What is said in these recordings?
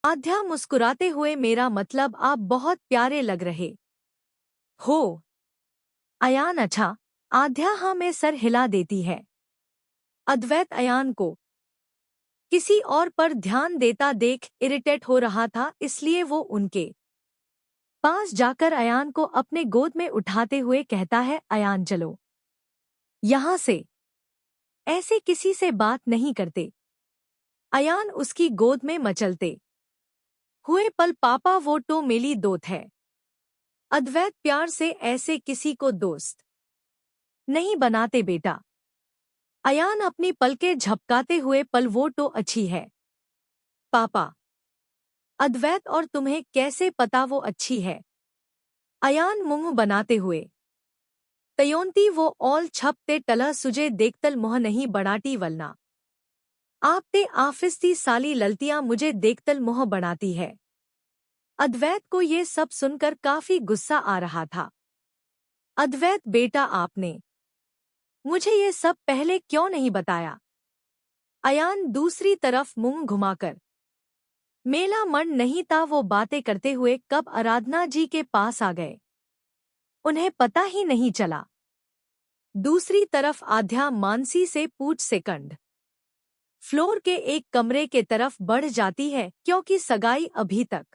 आध्या मुस्कुराते हुए, मेरा मतलब आप बहुत प्यारे लग रहे हो। अयान, अच्छा। आध्या हाँ में सर हिला देती है। अद्वैत अयान को किसी और पर ध्यान देता देख इरिटेट हो रहा था, इसलिए वो उनके पास जाकर अयान को अपने गोद में उठाते हुए कहता है, अयान चलो यहाँ से, ऐसे किसी से बात नहीं करते। अयान उसकी गोद में मचलते हुए, पल पापा वो तो मेरी दोस्त है। अद्वैत प्यार से, ऐसे किसी को दोस्त नहीं बनाते बेटा। अयान अपनी पलकें झपकाते हुए, पल वो तो अच्छी है पापा। अद्वैत, और तुम्हें कैसे पता वो अच्छी है? अयान मुंह बनाते हुए तयोंती, वो ऑल छपते टला सुजे देखतल मोह नहीं बढ़ाती वलना। आपते आफिस्ती साली ललतियां मुझे देखतल मोह बढ़ाती है। अद्वैत को ये सब सुनकर काफी गुस्सा आ रहा था। अद्वैत बेटा, आपने मुझे ये सब पहले क्यों नहीं बताया? अयान दूसरी तरफ मुंह घुमाकर, मेला मन नहीं था वो बातें करते हुए कब आराधना जी के पास आ गए, उन्हें पता ही नहीं चला। दूसरी तरफ आध्या मानसी से पूछ सेकंड फ्लोर के एक कमरे के तरफ बढ़ जाती है, क्योंकि सगाई अभी तक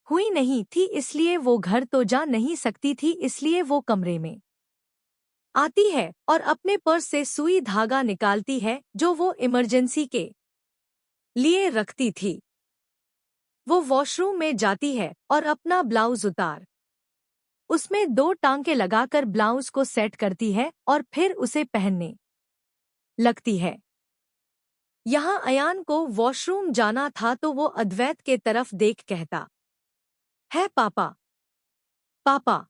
हुई नहीं थी, इसलिए वो घर तो जा नहीं सकती थी, इसलिए वो कमरे में आती है और अपने पर्स से सुई धागा निकालती है जो वो इमरजेंसी के लिए रखती थी। वो वॉशरूम में जाती है और अपना ब्लाउज उतार उसमें 2 टांके लगाकर ब्लाउज को सेट करती है और फिर उसे पहनने लगती है। यहाँ अयान को वॉशरूम जाना था तो वो अद्वैत के तरफ देख कहता है, पापा पापा,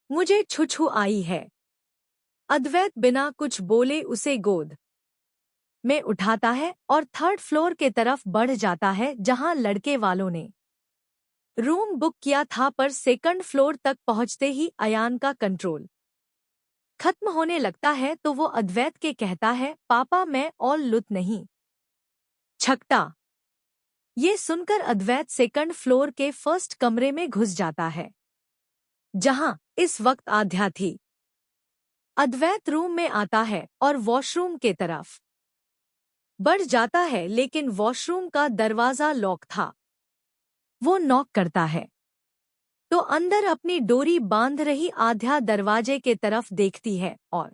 मुझे छुछू आई है। अद्वैत बिना कुछ बोले उसे गोद में उठाता है और 3rd फ्लोर के तरफ बढ़ जाता है, जहां लड़के वालों ने रूम बुक किया था, पर 2nd फ्लोर तक पहुंचते ही अयान का कंट्रोल खत्म होने लगता है तो वो अद्वैत के कहता है, पापा मैं और लुत नहीं छकता। ये सुनकर अद्वैत 2nd फ्लोर के फर्स्ट कमरे में घुस जाता है, जहां इस वक्त आध्या थी। अद्वैत रूम में आता है और वॉशरूम के तरफ बढ़ जाता है, लेकिन वॉशरूम का दरवाजा लॉक था। वो नॉक करता है तो अंदर अपनी डोरी बांध रही आध्या दरवाजे के तरफ देखती है और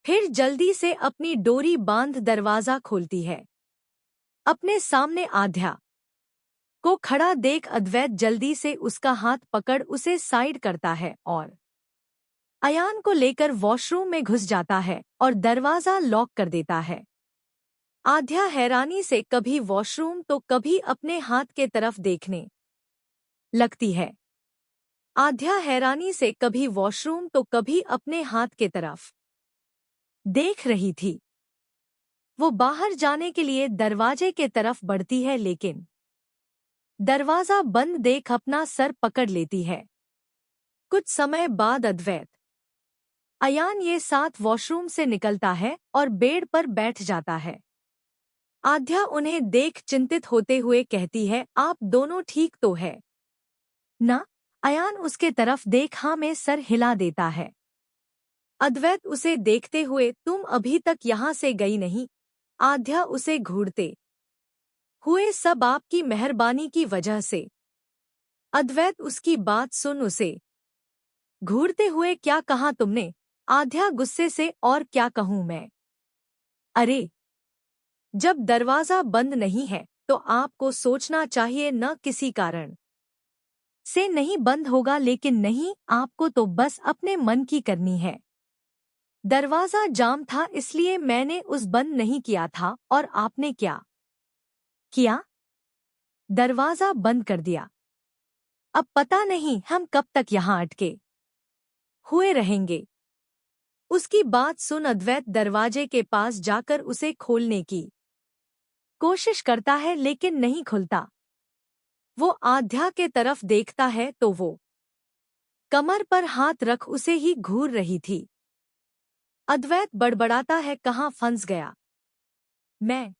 फिर जल्दी से अपनी डोरी बांध दरवाजा खोलती है। अपने सामने आध्या को खड़ा देख अद्वैत जल्दी से उसका हाथ पकड़ उसे साइड करता है और अयान को लेकर वॉशरूम में घुस जाता है और दरवाजा लॉक कर देता है। आध्या हैरानी से कभी वॉशरूम तो कभी अपने हाथ के तरफ देखने लगती है। आध्या हैरानी से कभी वॉशरूम तो कभी अपने हाथ के तरफ देख रही थी। वो बाहर जाने के लिए दरवाजे के तरफ बढ़ती है, लेकिन दरवाजा बंद देख अपना सर पकड़ लेती है। कुछ समय बाद अद्वैत अयान ये साथ वॉशरूम से निकलता है और बेड पर बैठ जाता है। आध्या उन्हें देख चिंतित होते हुए कहती है, आप दोनों ठीक तो है ना? अयान उसके तरफ देख हाँ में सर हिला देता है। अद्वैत उसे देखते हुए, तुम अभी तक यहाँ से गई नहीं? आध्या उसे घूरते हुए, सब आपकी मेहरबानी की वजह से। अद्वैत उसकी बात सुन उसे घूरते हुए, क्या कहा तुमने? आध्या गुस्से से, और क्या कहूँ मैं? अरे, जब दरवाजा बंद नहीं है तो आपको सोचना चाहिए, न किसी कारण से नहीं बंद होगा, लेकिन नहीं, आपको तो बस अपने मन की करनी है। दरवाजा जाम था इसलिए मैंने उस बंद नहीं किया था, और आपने क्या किया? दरवाजा बंद कर दिया। अब पता नहीं हम कब तक यहाँ अटके हुए रहेंगे। उसकी बात सुन अद्वैत दरवाजे के पास जाकर उसे खोलने की कोशिश करता है, लेकिन नहीं खुलता। वो आध्या के तरफ देखता है तो वो कमर पर हाथ रख उसे ही घूर रही थी। अद्वैत बड़बड़ाता है, कहाँ फंस गया मैं?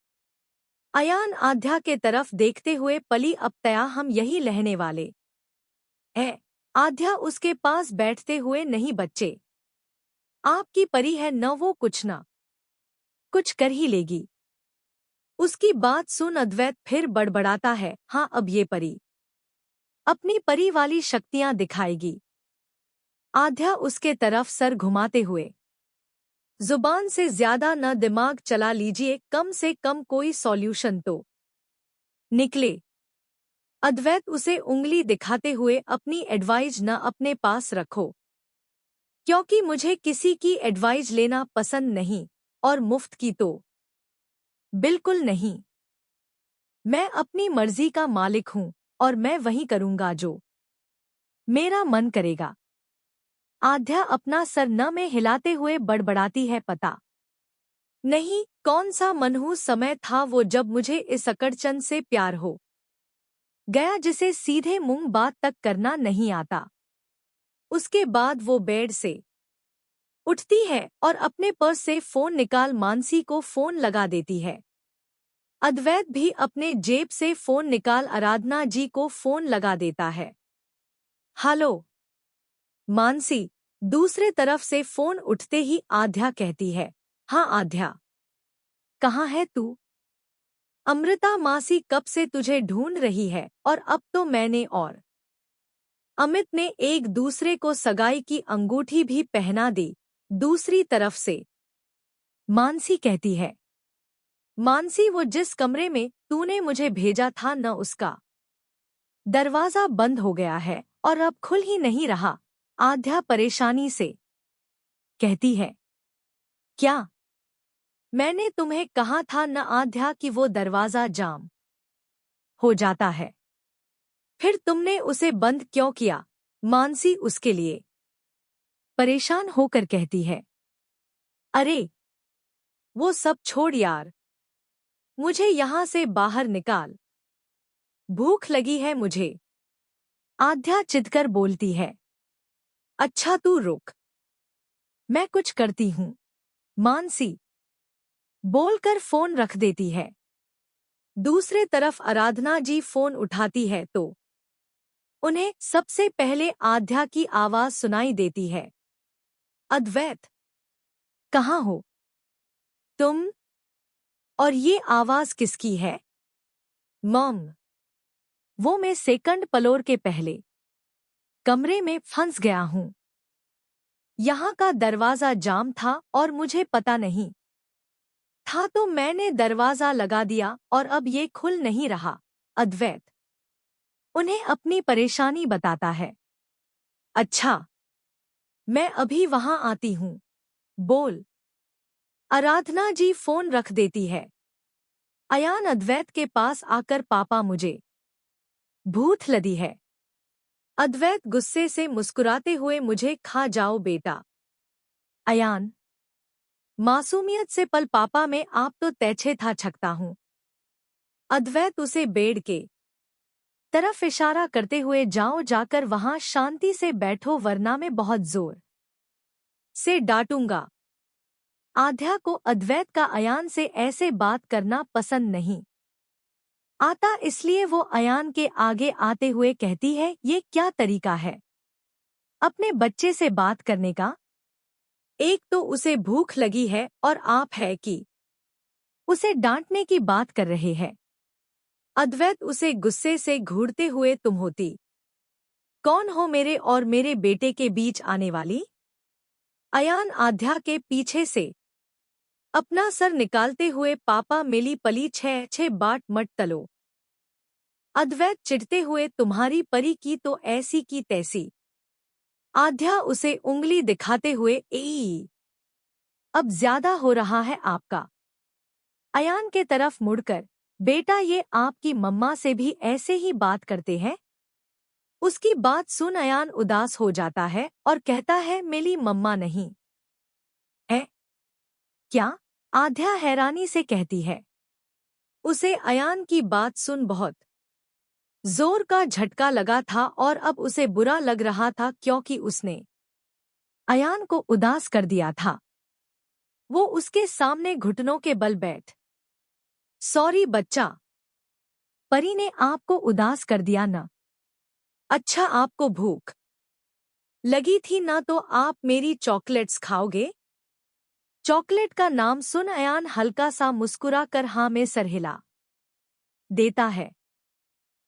अयान आध्या के तरफ देखते हुए पली अब तया हम यही रहने वाले है। आध्या उसके पास बैठते हुए नहीं बच्चे, आपकी परी है न, वो कुछ ना कुछ कर ही लेगी। उसकी बात सुन अद्वैत फिर बड़बड़ाता है, हाँ अब ये परी अपनी परी वाली शक्तियां दिखाएगी। आध्या उसके तरफ सर घुमाते हुए, जुबान से ज्यादा न दिमाग चला लीजिए, कम से कम कोई सॉल्यूशन तो निकले। अद्वैत उसे उंगली दिखाते हुए, अपनी एडवाइस न अपने पास रखो, क्योंकि मुझे किसी की एडवाइस लेना पसंद नहीं, और मुफ्त की तो बिल्कुल नहीं। मैं अपनी मर्जी का मालिक हूं और मैं वही करूंगा जो मेरा मन करेगा। आध्या अपना सर न में हिलाते हुए बड़बड़ाती है, पता नहीं कौन सा मनहूस समय था वो जब मुझे इस अकड़चंद से प्यार हो गया जिसे सीधे मुंह बात तक करना नहीं आता। उसके बाद वो बेड से उठती है और अपने पर्स से फोन निकाल मानसी को फोन लगा देती है। अद्वैत भी अपने जेब से फोन निकाल आराधना जी को फोन लगा देता है। हेलो मानसी, दूसरे तरफ से फोन उठते ही आध्या कहती है, हाँ आध्या, कहाँ है तू? अमृता मासी कब से तुझे ढूंढ रही है, और अब तो मैंने और अमित ने एक दूसरे को सगाई की अंगूठी भी पहना दी। दूसरी तरफ से मानसी कहती है, मानसी वो जिस कमरे में तूने मुझे भेजा था न, उसका दरवाजा बंद हो गया है और अब खुल ही नहीं रहा। आध्या परेशानी से कहती है, क्या? मैंने तुम्हें कहा था न आध्या कि वो दरवाजा जाम हो जाता है, फिर तुमने उसे बंद क्यों किया? मानसी उसके लिए परेशान होकर कहती है, अरे वो सब छोड़ यार, मुझे यहाँ से बाहर निकाल, भूख लगी है मुझे। आध्या चिढ़कर बोलती है, अच्छा तू रुक, मैं कुछ करती हूँ। मानसी बोलकर फोन रख देती है। दूसरे तरफ आराधना जी फोन उठाती है तो उन्हें सबसे पहले आध्या की आवाज सुनाई देती है, अद्वैत, कहाँ हो तुम? और ये आवाज किसकी है? मॉम, वो मैं सेकंड फ्लोर के पहले कमरे में फंस गया हूँ। यहाँ का दरवाजा जाम था और मुझे पता नहीं था तो मैंने दरवाजा लगा दिया और अब ये खुल नहीं रहा। अद्वैत उन्हें अपनी परेशानी बताता है। अच्छा, मैं अभी वहां आती हूँ, बोल। आराधना जी फोन रख देती है। अयान अद्वैत के पास आकर, पापा मुझे भूख लगी है। अद्वैत गुस्से से मुस्कुराते हुए, मुझे खा जाओ बेटा। अयान मासूमियत से, पल पापा में आप तो तैछे था छकता हूँ। अद्वैत उसे बेड के तरफ इशारा करते हुए, जाओ जाकर वहां शांति से बैठो वरना मैं बहुत जोर से डांटूंगा। आध्या को अद्वैत का अयान से ऐसे बात करना पसंद नहीं आता, इसलिए वो अयान के आगे आते हुए कहती है, ये क्या तरीका है अपने बच्चे से बात करने का? एक तो उसे भूख लगी है और आप है कि उसे डांटने की बात कर रहे हैं। अद्वैत उसे गुस्से से घूरते हुए, तुम होती कौन हो मेरे और मेरे बेटे के बीच आने वाली? अयान आध्या के पीछे से अपना सर निकालते हुए, पापा मिली पली छह छह बाट मत तलो। अद्वैत चिढ़ते हुए, तुम्हारी परी की तो ऐसी की तैसी। आध्या उसे उंगली दिखाते हुए, ए अब ज्यादा हो रहा है आपका। अयान के तरफ मुड़कर, बेटा ये आपकी मम्मा से भी ऐसे ही बात करते हैं? उसकी बात सुन अयान उदास हो जाता है और कहता है, मेरी मम्मा नहीं है क्या? आध्या हैरानी से कहती है। उसे अयान की बात सुन बहुत जोर का झटका लगा था और अब उसे बुरा लग रहा था, क्योंकि उसने अयान को उदास कर दिया था। वो उसके सामने घुटनों के बल बैठ सॉरी बच्चा, परी ने आपको उदास कर दिया न? अच्छा, आपको भूख लगी थी ना, तो आप मेरी चॉकलेट्स खाओगे? चॉकलेट का नाम सुन अयान हल्का सा मुस्कुरा कर हाँ में सर हिला देता है।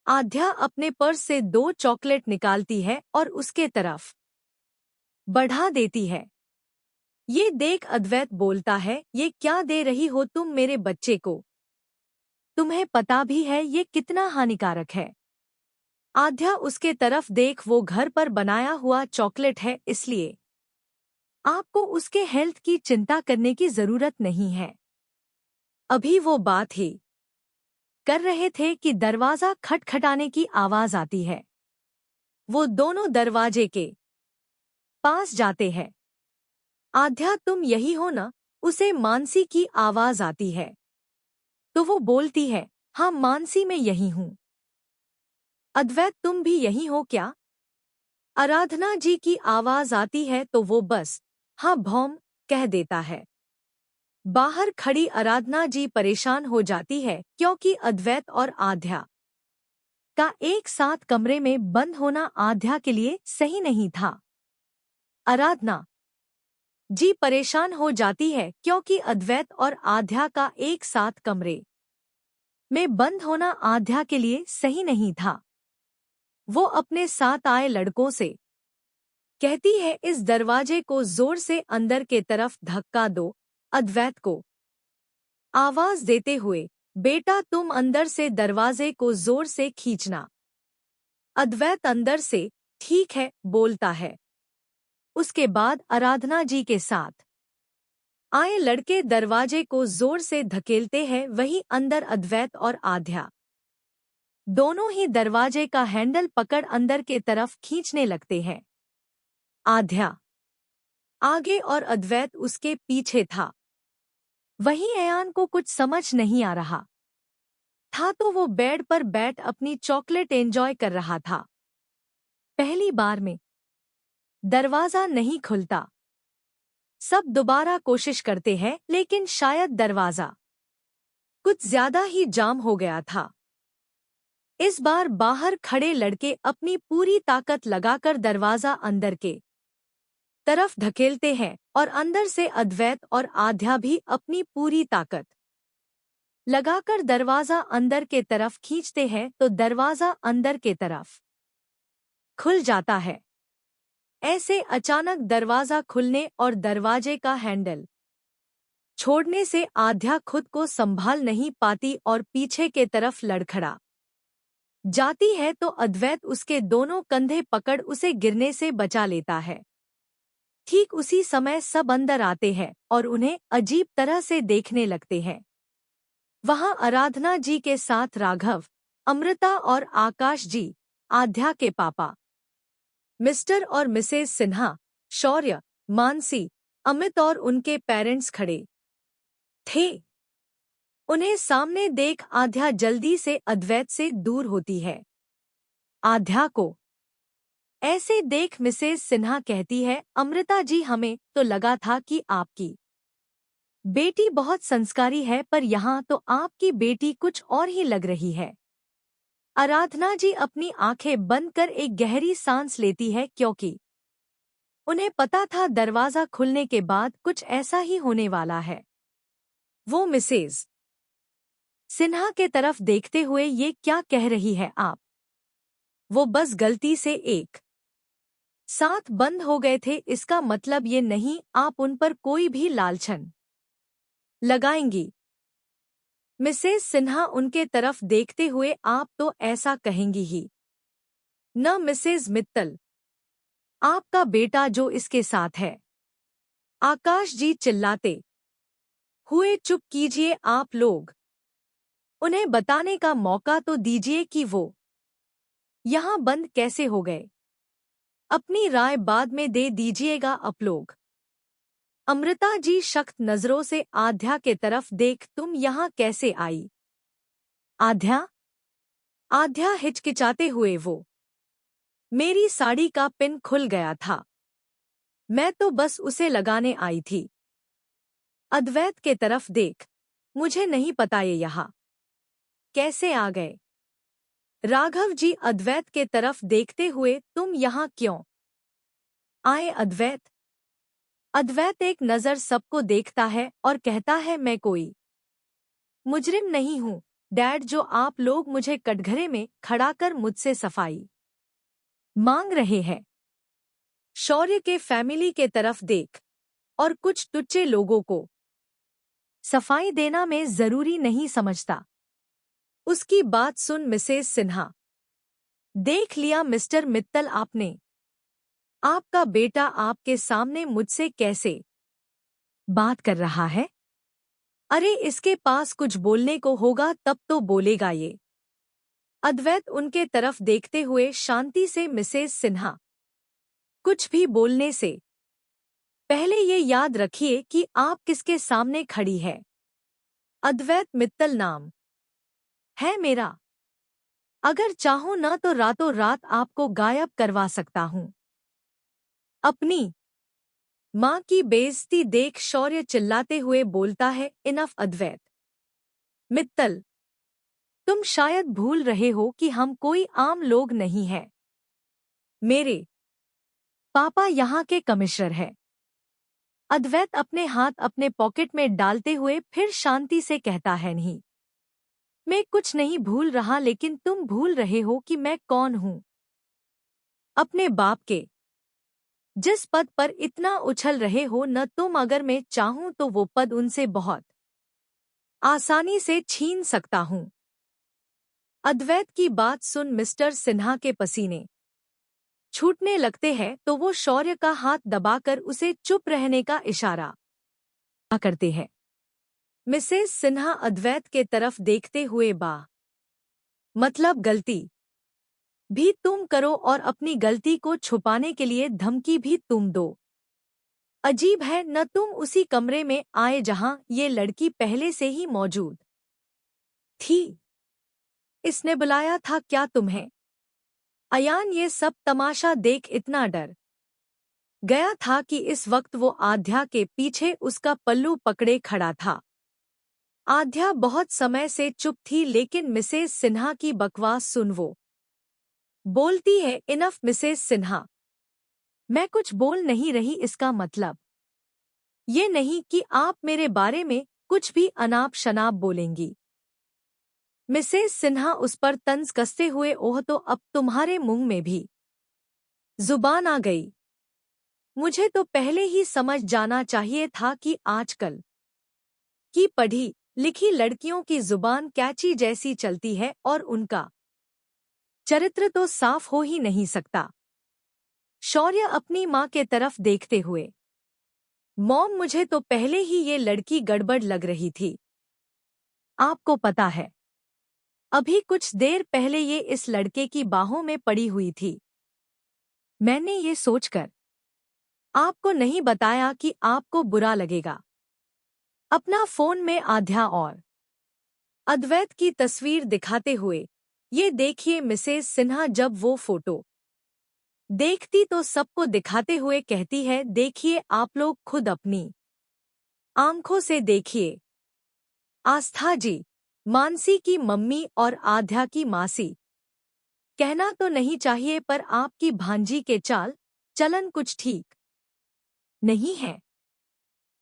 आध्या अपने पर्स से 2 चॉकलेट निकालती है और उसके तरफ बढ़ा देती है। ये देख अद्वैत बोलता है, ये क्या दे रही हो तुम मेरे बच्चे को? तुम्हें पता भी है ये कितना हानिकारक है? आध्या उसके तरफ देख, वो घर पर बनाया हुआ चॉकलेट है, इसलिए आपको उसके हेल्थ की चिंता करने की जरूरत नहीं है। अभी वो बात ही कर रहे थे कि दरवाजा खटखटाने की आवाज आती है। वो दोनों दरवाजे के पास जाते हैं। आध्या, तुम यही हो ना? उसे मानसी की आवाज आती है। तो वो बोलती है, हाँ मानसी, मैं यही हूँ। अद्वैत, तुम भी यही हो क्या? आराधना जी की आवाज आती है तो वो बस हाँ भौम कह देता है। बाहर खड़ी आराधना जी परेशान हो जाती है क्योंकि अद्वैत और आध्या का एक साथ कमरे में बंद होना आध्या के लिए सही नहीं था। आराधना जी परेशान हो जाती है क्योंकि अद्वैत और आध्या का एक साथ कमरे में बंद होना आध्या के लिए सही नहीं था। वो अपने साथ आए लड़कों से कहती है, इस दरवाजे को जोर से अंदर के तरफ धक्का दो। अद्वैत को आवाज देते हुए, बेटा तुम अंदर से दरवाजे को जोर से खींचना। अद्वैत अंदर से ठीक है बोलता है। उसके बाद आराधना जी के साथ आए लड़के दरवाजे को जोर से धकेलते हैं। वहीं अंदर अद्वैत और आध्या दोनों ही दरवाजे का हैंडल पकड़ अंदर के तरफ खींचने लगते हैं। आध्या आगे और अद्वैत उसके पीछे था। वहीं अयान को कुछ समझ नहीं आ रहा था, तो वो बेड पर बैठ अपनी चॉकलेट एंजॉय कर रहा था। पहली बार में दरवाजा नहीं खुलता। सब दोबारा कोशिश करते हैं, लेकिन शायद दरवाजा कुछ ज्यादा ही जाम हो गया था। इस बार बाहर खड़े लड़के अपनी पूरी ताकत लगाकर दरवाजा अंदर के तरफ धकेलते हैं और अंदर से अद्वैत और आध्या भी अपनी पूरी ताकत लगाकर दरवाजा अंदर के तरफ खींचते हैं तो दरवाजा अंदर के तरफ खुल जाता है। ऐसे अचानक दरवाजा खुलने और दरवाजे का हैंडल छोड़ने से आध्या खुद को संभाल नहीं पाती और पीछे के तरफ लड़खड़ा जाती है, तो अद्वैत उसके दोनों कंधे पकड़ उसे गिरने से बचा लेता है। ठीक उसी समय सब अंदर आते हैं और उन्हें अजीब तरह से देखने लगते हैं। वहां आराधना जी के साथ राघव, अमृता और आकाश जी, आध्या के पापा मिस्टर और मिसेस सिन्हा, शौर्य, मानसी, अमित और उनके पेरेंट्स खड़े थे। उन्हें सामने देख आध्या जल्दी से अद्वैत से दूर होती है। आध्या को ऐसे देख मिसेस सिन्हा कहती है, अमृता जी, हमें तो लगा था कि आपकी बेटी बहुत संस्कारी है, पर यहाँ तो आपकी बेटी कुछ और ही लग रही है। आराधना जी अपनी आंखें बंद कर एक गहरी सांस लेती है क्योंकि उन्हें पता था दरवाजा खुलने के बाद कुछ ऐसा ही होने वाला है। वो मिसेस सिन्हा के तरफ देखते हुए, ये क्या कह रही है आप? वो बस गलती से एक साथ बंद हो गए थे, इसका मतलब ये नहीं आप उन पर कोई भी लालछन लगाएंगी। मिसेस सिन्हा उनके तरफ देखते हुए, आप तो ऐसा कहेंगी ही न मिसेस मित्तल, आपका बेटा जो इसके साथ है। आकाश जी चिल्लाते हुए, चुप कीजिए आप लोग, उन्हें बताने का मौका तो दीजिए कि वो यहाँ बंद कैसे हो गए। अपनी राय बाद में दे दीजिएगा आप लोग। अमृता जी सख्त नजरों से आध्या के तरफ देख, तुम यहाँ कैसे आई? आध्या आध्या हिचकिचाते हुए, वो मेरी साड़ी का पिन खुल गया था, मैं तो बस उसे लगाने आई थी। अद्वैत के तरफ देख, मुझे नहीं पता ये यहाँ कैसे आ गए? राघव जी अद्वैत के तरफ देखते हुए, तुम यहाँ क्यों आए अद्वैत? अद्वैत एक नज़र सबको देखता है और कहता है, मैं कोई मुजरिम नहीं हूँ डैड, जो आप लोग मुझे कटघरे में खड़ा कर मुझसे सफाई मांग रहे हैं। शौर्य के फैमिली के तरफ देख और कुछ टुच्चे लोगों को सफाई देना में जरूरी नहीं समझता। उसकी बात सुन मिसेस सिन्हा, देख लिया मिस्टर मित्तल, आपका बेटा आपके सामने मुझसे कैसे बात कर रहा है? अरे इसके पास कुछ बोलने को होगा तब तो बोलेगा ये। अद्वैत उनके तरफ देखते हुए शांति से, मिसेस सिन्हा, कुछ भी बोलने से पहले ये याद रखिए कि आप किसके सामने खड़ी है। अद्वैत मित्तल नाम है मेरा। अगर चाहूं न तो रातों रात आपको गायब करवा सकता हूं। अपनी मां की बेइज्जती देख शौर्य चिल्लाते हुए बोलता है, इनफ अद्वैत मित्तल, तुम शायद भूल रहे हो कि हम कोई आम लोग नहीं हैं। मेरे पापा यहाँ के कमिश्नर हैं। अद्वैत अपने हाथ अपने पॉकेट में डालते हुए फिर शांति से कहता है, नहीं, मैं कुछ नहीं भूल रहा, लेकिन तुम भूल रहे हो कि मैं कौन हूँ। अपने बाप के जिस पद पर इतना उछल रहे हो न तुम, अगर मैं चाहूं तो वो पद उनसे बहुत आसानी से छीन सकता हूं। अद्वैत की बात सुन मिस्टर सिन्हा के पसीने छूटने लगते हैं तो वो शौर्य का हाथ दबाकर उसे चुप रहने का इशारा करते हैं। मिसेस सिन्हा अद्वैत के तरफ देखते हुए, मतलब गलती भी तुम करो और अपनी गलती को छुपाने के लिए धमकी भी तुम दो। अजीब है न, तुम उसी कमरे में आए जहां ये लड़की पहले से ही मौजूद थी। इसने बुलाया था क्या तुम्हें? अयान ये सब तमाशा देख इतना डर गया था कि इस वक्त वो आध्या के पीछे उसका पल्लू पकड़े खड़ा था। आध्या बहुत समय से चुप थी, लेकिन मिसेस सिन्हा की बकवास सुन वो बोलती है, इनफ मिसेस सिन्हा, मैं कुछ बोल नहीं रही। इसका मतलब ये नहीं कि आप मेरे बारे में कुछ भी अनाप शनाप बोलेंगी। मिसेस सिन्हा उस पर तंज कसते हुए, ओह तो अब तुम्हारे मुंह में भी जुबान आ गई। मुझे तो पहले ही समझ जाना चाहिए था कि आजकल की पढ़ी लिखी लड़कियों की जुबान कैची जैसी चलती है और उनका चरित्र तो साफ हो ही नहीं सकता। शौर्य अपनी मां के तरफ देखते हुए, मॉम, मुझे तो पहले ही ये लड़की गड़बड़ लग रही थी। आपको पता है, अभी कुछ देर पहले ये इस लड़के की बाहों में पड़ी हुई थी। मैंने ये सोचकर आपको नहीं बताया कि आपको बुरा लगेगा। अपना फोन में आध्या और अद्वैत की तस्वीर दिखाते हुए, ये देखिए मिसेस सिन्हा जब वो फोटो देखती तो सबको दिखाते हुए कहती है, देखिए आप लोग खुद अपनी आंखों से देखिए। आस्था जी, मानसी की मम्मी और आध्या की मासी, कहना तो नहीं चाहिए पर आपकी भांजी के चाल चलन कुछ ठीक नहीं है।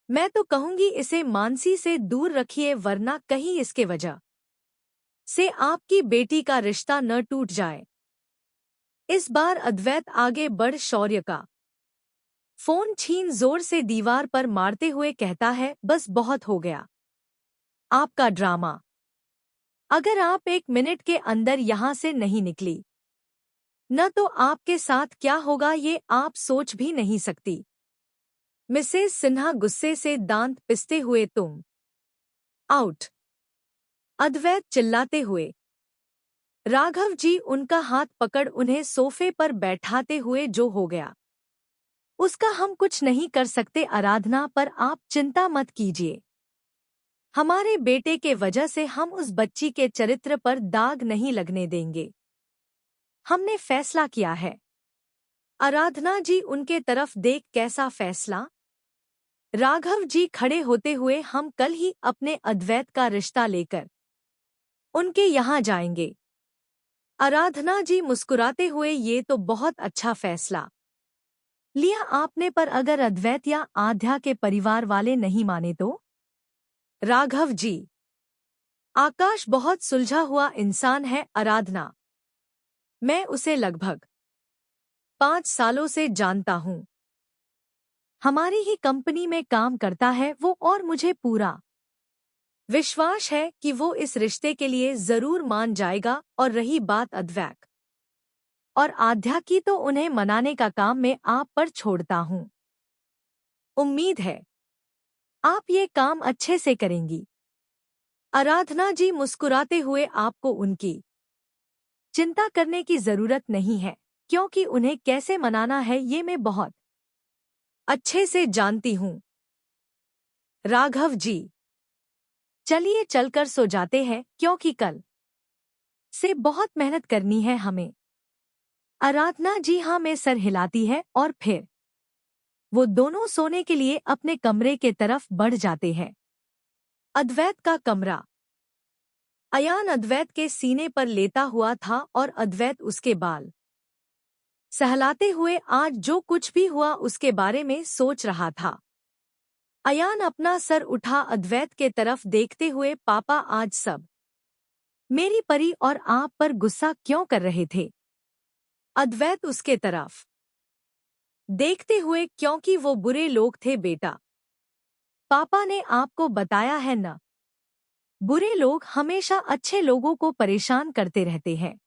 मैं तो कहूंगी इसे मानसी से दूर रखिए, वरना कहीं इसके वजह से आपकी बेटी का रिश्ता न टूट जाए। इस बार अद्वैत आगे बढ़ शौर्य का फोन छीन जोर से दीवार पर मारते हुए कहता है, बस बहुत हो गया आपका ड्रामा। अगर आप 1 मिनट के अंदर यहाँ से नहीं निकली न तो आपके साथ क्या होगा ये आप सोच भी नहीं सकती। मिसेस सिन्हा गुस्से से दांत पिसते हुए, तुम आउट। अद्वैत चिल्लाते हुए, राघव जी उनका हाथ पकड़ उन्हें सोफे पर बैठाते हुए, जो हो गया उसका हम कुछ नहीं कर सकते आराधना, पर आप चिंता मत कीजिए। हमारे बेटे के वजह से हम उस बच्ची के चरित्र पर दाग नहीं लगने देंगे। हमने फैसला किया है। आराधना जी उनके तरफ देख, कैसा फैसला? राघव जी खड़े होते हुए, हम कल ही अपने अद्वैत का रिश्ता लेकर उनके यहाँ जाएंगे। आराधना जी मुस्कुराते हुए, ये तो बहुत अच्छा फैसला लिया आपने, पर अगर अद्वैत या आध्या के परिवार वाले नहीं माने तो? राघव जी, आकाश बहुत सुलझा हुआ इंसान है आराधना। मैं उसे लगभग 5 सालों से जानता हूँ। हमारी ही कंपनी में काम करता है वो, और मुझे पूरा विश्वास है कि वो इस रिश्ते के लिए जरूर मान जाएगा। और रही बात अद्वैत और आध्या की, तो उन्हें मनाने का काम मैं आप पर छोड़ता हूँ। उम्मीद है आप ये काम अच्छे से करेंगी। आराधना जी मुस्कुराते हुए, आपको उनकी चिंता करने की जरूरत नहीं है, क्योंकि उन्हें कैसे मनाना है ये मैं बहुत अच्छे से जानती हूँ। राघव जी, चलिए चलकर सो जाते हैं, क्योंकि कल से बहुत मेहनत करनी है हमें। आराधना जी हाँ में सर हिलाती है और फिर वो दोनों सोने के लिए अपने कमरे के तरफ बढ़ जाते हैं। अद्वैत का कमरा। अयान अद्वैत के सीने पर लेटा हुआ था और अद्वैत उसके बाल सहलाते हुए आज जो कुछ भी हुआ उसके बारे में सोच रहा था। अयान अपना सर उठा अद्वैत के तरफ देखते हुए, पापा आज सब मेरी परी और आप पर गुस्सा क्यों कर रहे थे? अद्वैत उसके तरफ देखते हुए, क्योंकि वो बुरे लोग थे बेटा। पापा ने आपको बताया है न, बुरे लोग हमेशा अच्छे लोगों को परेशान करते रहते हैं।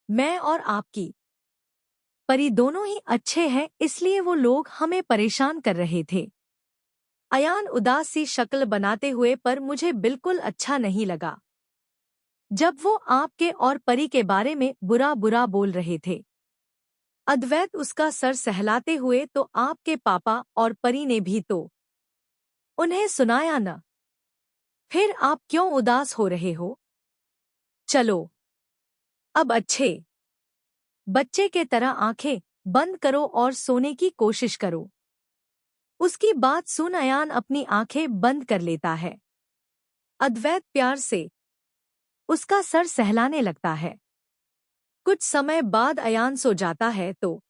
मैं और आपकी परी दोनों ही अच्छे हैं, इसलिए वो लोग हमें परेशान कर रहे थे। अयान उदास सी शक्ल बनाते हुए, पर मुझे बिल्कुल अच्छा नहीं लगा जब वो आपके और परी के बारे में बुरा बुरा बोल रहे थे। अद्वैत उसका सर सहलाते हुए, तो आपके पापा और परी ने भी तो उन्हें सुनाया न, फिर आप क्यों उदास हो रहे हो? चलो अब अच्छे बच्चे के तरह आंखें बंद करो और सोने की कोशिश करो। उसकी बात सुन अयान अपनी आंखें बंद कर लेता है। अद्वैत प्यार से उसका सर सहलाने लगता है। कुछ समय बाद अयान सो जाता है तो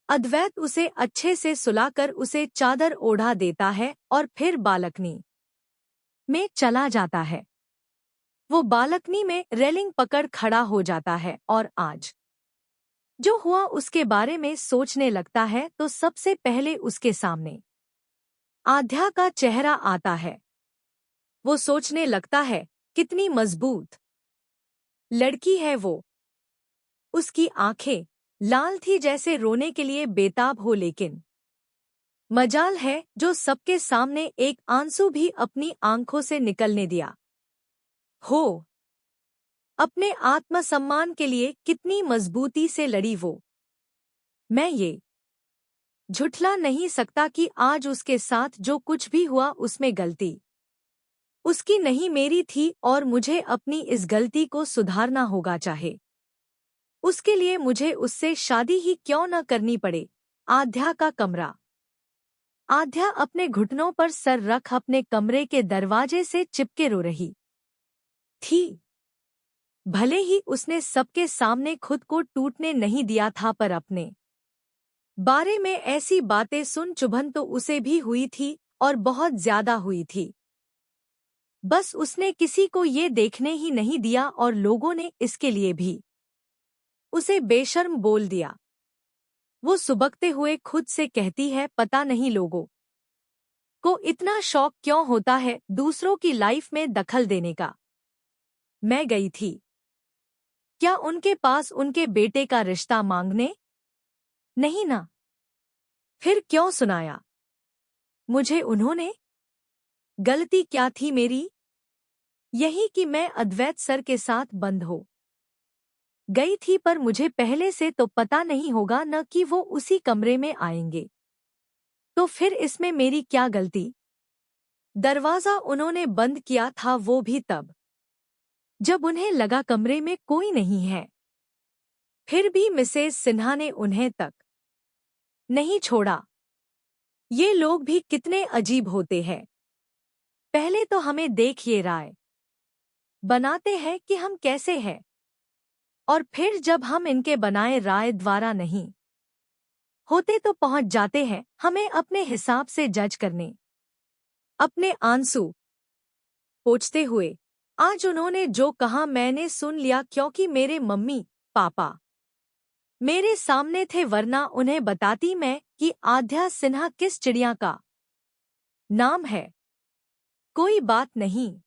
अद्वैत उसे अच्छे से सुलाकर उसे चादर ओढ़ा देता है और फिर बालकनी में चला जाता है। वो बालकनी में रेलिंग पकड़ खड़ा हो जाता है और आज जो हुआ उसके बारे में सोचने लगता है, तो सबसे पहले उसके सामने आध्या का चेहरा आता है। वो सोचने लगता है, कितनी मजबूत लड़की है वो। उसकी आंखें लाल थी, जैसे रोने के लिए बेताब हो, लेकिन मजाल है जो सबके सामने एक आंसू भी अपनी आंखों से निकलने दिया। हो अपने आत्मसम्मान के लिए कितनी मजबूती से लड़ी वो। मैं ये झुठला नहीं सकता कि आज उसके साथ जो कुछ भी हुआ उसमें गलती उसकी नहीं मेरी थी, और मुझे अपनी इस गलती को सुधारना होगा, चाहे उसके लिए मुझे उससे शादी ही क्यों न करनी पड़े। आध्या का कमरा। आध्या अपने घुटनों पर सर रख अपने कमरे के दरवाजे से चिपके रो रही थी। भले ही उसने सबके सामने खुद को टूटने नहीं दिया था, पर अपने बारे में ऐसी बातें सुन चुभन तो उसे भी हुई थी, और बहुत ज्यादा हुई थी। बस उसने किसी को ये देखने ही नहीं दिया, और लोगों ने इसके लिए भी उसे बेशर्म बोल दिया। वो सुबकते हुए खुद से कहती है, पता नहीं लोगों को इतना शौक क्यों होता है दूसरों की लाइफ में दखल देने का। मैं गई थी क्या उनके पास उनके बेटे का रिश्ता मांगने? नहीं ना। फिर क्यों सुनाया मुझे उन्होंने? गलती क्या थी मेरी? यही कि मैं अद्वैत सर के साथ बंद हो गई थी, पर मुझे पहले से तो पता नहीं होगा न कि वो उसी कमरे में आएंगे, तो फिर इसमें मेरी क्या गलती? दरवाजा उन्होंने बंद किया था, वो भी तब जब उन्हें लगा कमरे में कोई नहीं है। फिर भी मिसेज सिन्हा ने उन्हें तक नहीं छोड़ा। ये लोग भी कितने अजीब होते हैं। पहले तो हमें देखिए राय बनाते हैं कि हम कैसे हैं, और फिर जब हम इनके बनाए राय द्वारा नहीं होते तो पहुंच जाते हैं हमें अपने हिसाब से जज करने। अपने आंसू पोंछते हुए, आज उन्होंने जो कहा मैंने सुन लिया, क्योंकि मेरे मम्मी पापा मेरे सामने थे, वरना उन्हें बताती मैं कि आध्या सिन्हा किस चिड़िया का नाम है। कोई बात नहीं।